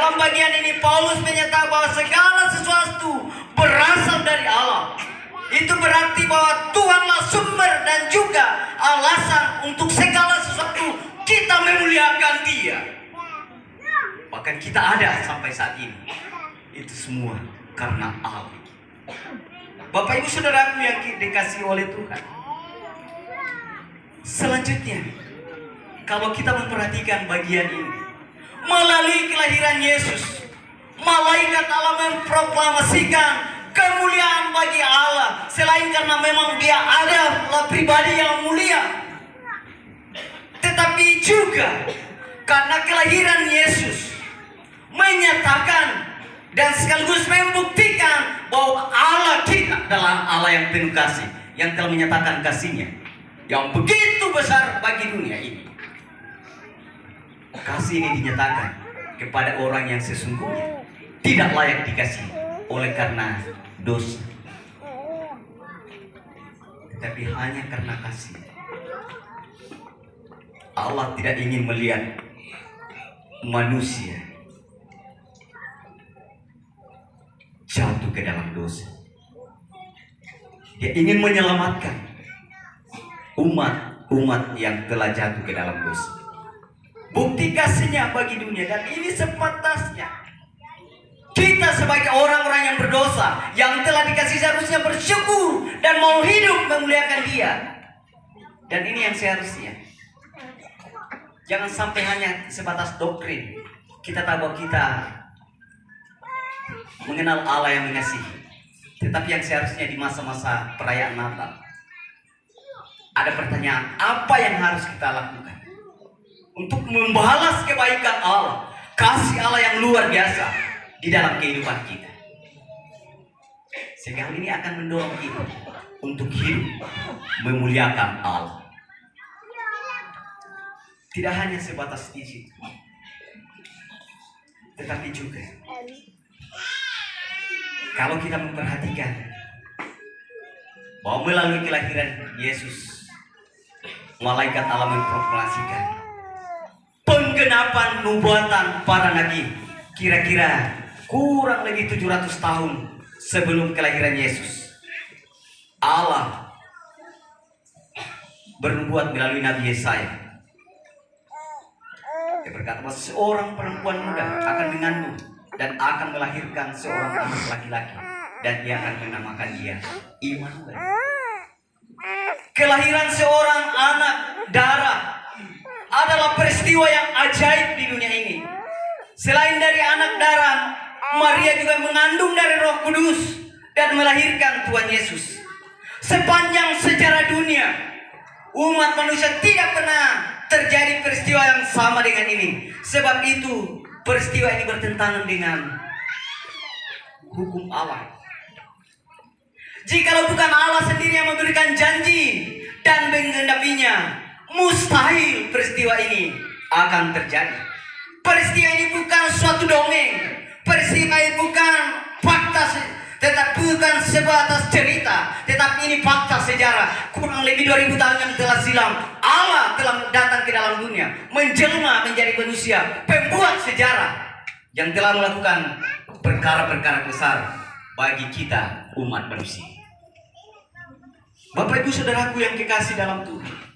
Dalam bagian ini Paulus menyatakan bahwa segala sesuatu berasal dari Allah. Itu berarti bahwa Tuhanlah sumber dan juga alasan untuk segala sesuatu kita memuliakan Dia. Bahkan kita ada sampai saat ini. Itu semua karena Allah. Bapak Ibu Saudaraku yang dikasihi oleh Tuhan. Selanjutnya, kalau kita memperhatikan bagian ini, melalui kelahiran Yesus, malaikat Allah memproklamasikan kemuliaan bagi Allah. Selain karena memang Dia adalah pribadi yang mulia, tetapi juga karena kelahiran Yesus menyatakan dan sekaligus membuktikan bahwa Allah kita adalah Allah yang penuh kasih, yang telah menyatakan kasih-Nya yang begitu besar bagi dunia ini. Kasih ini dinyatakan kepada orang yang sesungguhnya tidak layak dikasihi oleh karena dosa, tetapi hanya karena kasih. Allah tidak ingin melihat manusia jatuh ke dalam dosa. Dia ingin menyelamatkan umat yang telah jatuh ke dalam dosa. Bukti kasih-Nya bagi dunia, dan ini sepantasnya kita sebagai orang-orang yang berdosa, yang telah dikasih, seharusnya bersyukur dan mau hidup memuliakan Dia. Dan ini yang seharusnya. Jangan sampai hanya sebatas doktrin. Kita tahu bahwa kita mengenal Allah yang mengasihi, tetapi yang seharusnya di masa-masa perayaan Natal ada pertanyaan, apa yang harus kita lakukan untuk membalas kebaikan Allah, kasih Allah yang luar biasa di dalam kehidupan kita. Sehingga hal ini akan mendorong kita untuk hidup memuliakan Allah. Tidak hanya sebatas di situ, tetapi juga kalau kita memperhatikan bahwa melalui kelahiran Yesus, malaikat Allah memproklamasikan penggenapan nubuatan para nabi. Kira-kira kurang lebih 700 tahun sebelum kelahiran Yesus, Allah bernubuat melalui Nabi Yesaya. Dia berkata bahwa seorang perempuan muda akan mengandung dan akan melahirkan seorang anak laki-laki, dan dia akan menamakan dia Immanuel. Kelahiran seorang anak darah adalah peristiwa yang ajaib di dunia ini. Selain dari anak darah, Maria juga mengandung dari Roh Kudus dan melahirkan Tuhan Yesus. Sepanjang sejarah dunia, umat manusia tidak pernah terjadi peristiwa yang sama dengan ini. Sebab itu, peristiwa ini bertentangan dengan hukum Allah. Jikalau bukan Allah sendiri yang memberikan janji dan menggenapinya, mustahil peristiwa ini akan terjadi. Peristiwa ini bukan suatu dongeng. Peristiwa ini bukan fakta, tetapi bukan sebatas cerita, tetapi ini fakta sejarah. Kurang lebih 2000 tahun yang telah silam, Allah telah datang ke dalam dunia, menjelma menjadi manusia, pembuat sejarah yang telah melakukan perkara-perkara besar bagi kita umat manusia. Bapak Ibu Saudaraku yang kekasih dalam Tuhan,